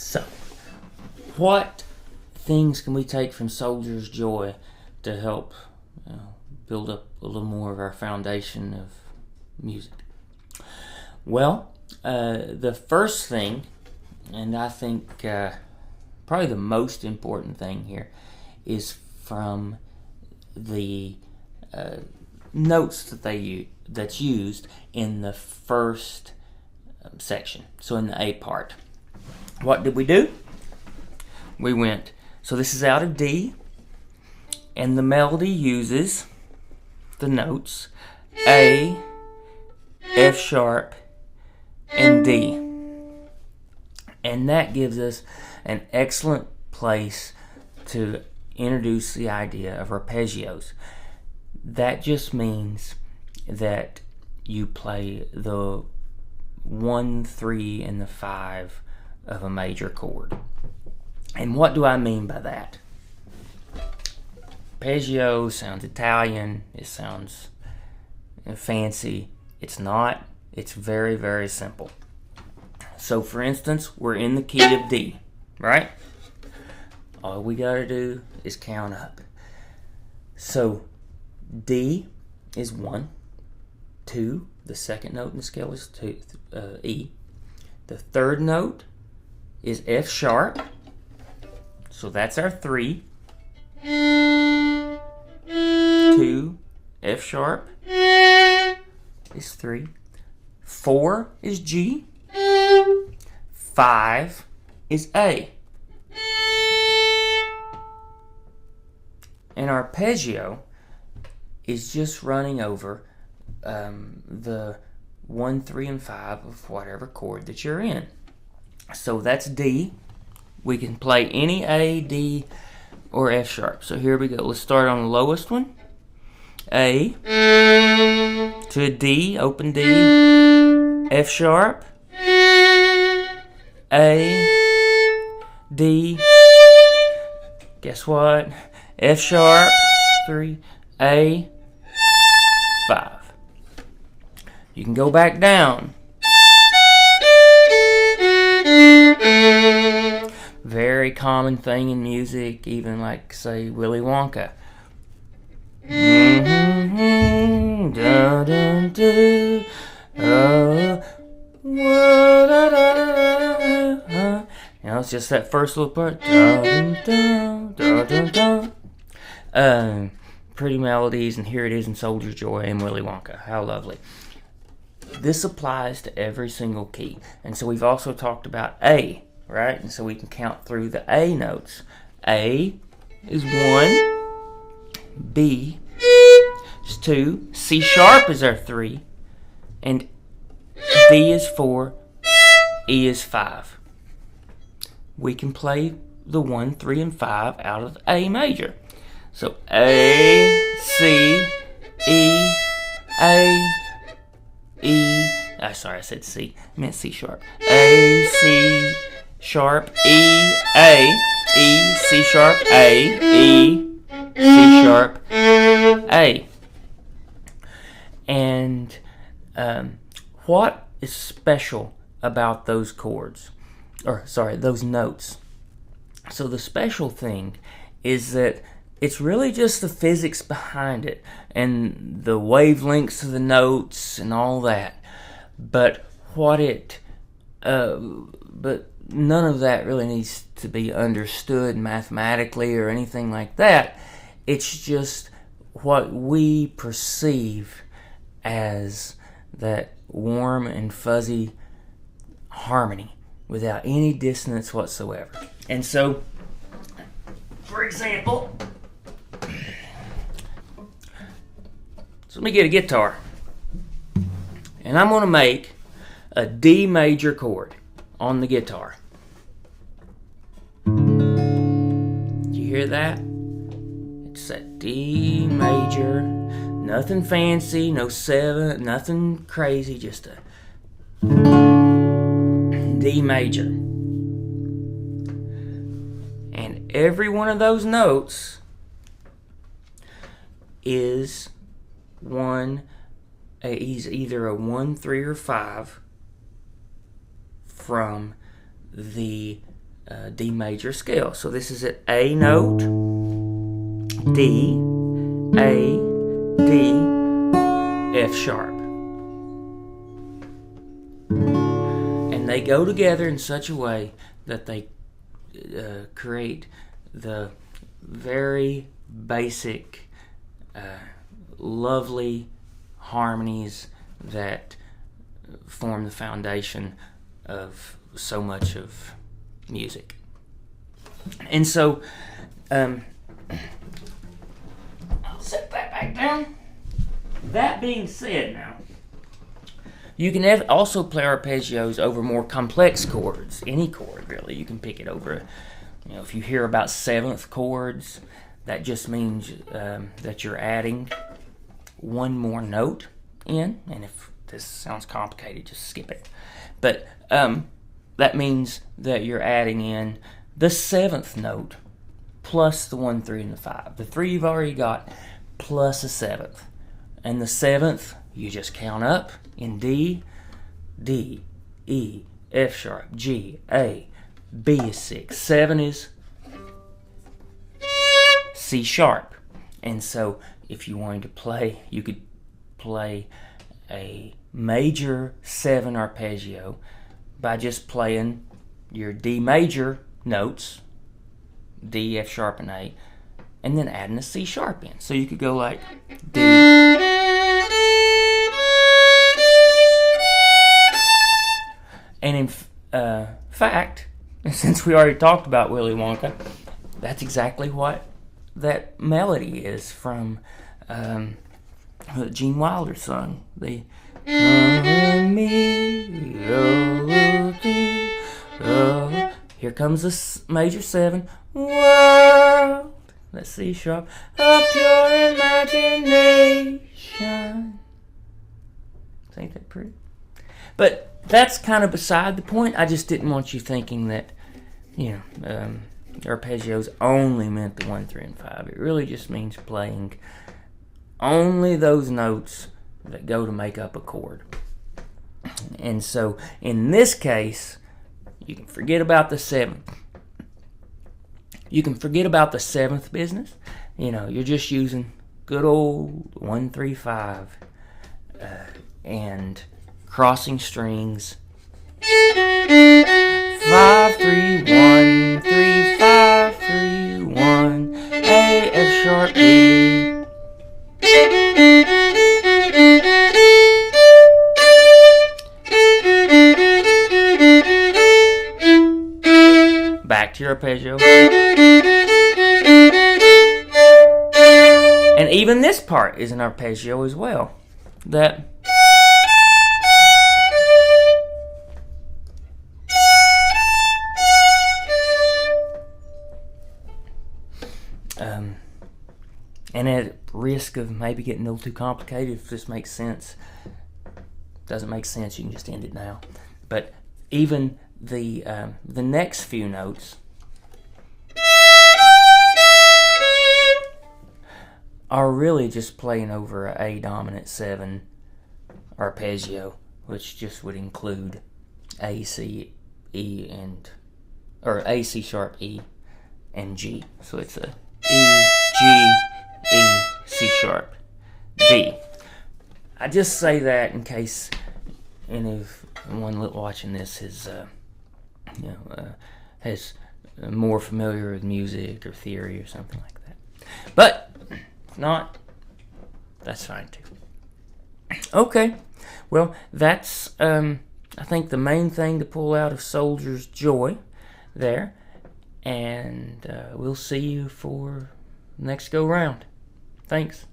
So, what things can we take from Soldier's Joy to help build up a little more of our foundation of music? Well, the first thing, and I think probably the most important thing here, is from the notes that's used in the first section. So in the A part, what did we do? We went, so this is out of D, and the melody uses the notes A, F sharp, and D. And that gives us an excellent place to introduce the idea of arpeggios. That just means that you play the 1, 3, and the 5 of a major chord. And what do I mean by that? Arpeggio sounds Italian. It sounds fancy. It's not. It's very, very simple. So, for instance, we're in the key of D, right? All we got to do is count up. So, D is 1, 2. The second note in the scale is E. The third note is F sharp. So that's our 3. 2, F sharp is 3. 4 is G. 5 is A. And arpeggio is just running over the 1, 3, and 5 of whatever chord that you're in. So that's D. We can play any A, D, or F sharp. So here we go. Let's start on the lowest one. A to a D, open D, F sharp, A, D, guess what? F sharp, 3, A, 5. You can go back down. Very common thing in music, even like, say, Willy Wonka. It's just that first little part. Pretty melodies, and here it is in Soldier's Joy and Willy Wonka. How lovely. This applies to every single key. And so we've also talked about A, right? And so we can count through the A notes. A is 1, B is 2, C sharp is our 3, and D is 4, E is 5. We can play the 1, 3, and 5 out of A major. So A, C, E, A, E. Sorry, I said C. I meant C sharp. A, C sharp, E, A, E, C sharp, A, E, C sharp, A. And what is special about those chords? Those notes. So the special thing is that it's really just the physics behind it and the wavelengths of the notes and all that. But but none of that really needs to be understood mathematically or anything like that. It's just what we perceive as that warm and fuzzy harmony without any dissonance whatsoever. And so, for example, so let me get a guitar, and I'm going to make a D major chord on the guitar. Do you hear that? It's a D major, nothing fancy, no 7, nothing crazy, just a D major. And every one of those notes is either a 1, 3, or 5 from the D major scale. So this is an A note, D, A, D, F sharp. And they go together in such a way that they create the very basic, lovely harmonies that form the foundation of so much of music. And so, I'll set that back down. That being said, now, you can also play arpeggios over more complex chords. Any chord, really. You can pick it over. If you hear about seventh chords, that just means that you're adding one more note in. And if this sounds complicated, just skip it. But that means that you're adding in the seventh note plus the 1, 3, and the 5. The 3 you've already got plus a seventh. And the seventh, you just count up in D, D, E, F sharp, G, A, B is 6. 7 is C sharp. And so if you wanted to play, you could play a major 7 arpeggio by just playing your D major notes, D, F sharp, and A, and then adding a C sharp in. So you could go like D, and in fact, since we already talked about Willy Wonka, that's exactly what that melody is from Gene Wilder song. The here comes the major 7 world. Let's C sharp of pure imagination. Ain't that pretty? But that's kind of beside the point. I just didn't want you thinking that, arpeggios only meant the 1, 3, and 5. It really just means playing only those notes that go to make up a chord. And so, in this case, you can forget about the 7th. You can forget about the 7th business. You're just using good old 1, 3, 5 and crossing strings. 5, 3, 1, 3, 5, 3, 1, A, F sharp, E. Back to your arpeggio. And even this part is an arpeggio as well. That and at risk of maybe getting a little too complicated, if this makes sense, doesn't make sense, you can just end it now. But even the next few notes are really just playing over an A dominant 7 arpeggio, which just would include A, C, E, or A, C sharp, E, and G. So it's a E, G, E, C sharp, D. I just say that in case anyone watching this is has more familiar with music or theory or something like that. But if not, that's fine too. Okay, well, that's I think the main thing to pull out of Soldier's Joy there, and we'll see you for next go round. Thanks.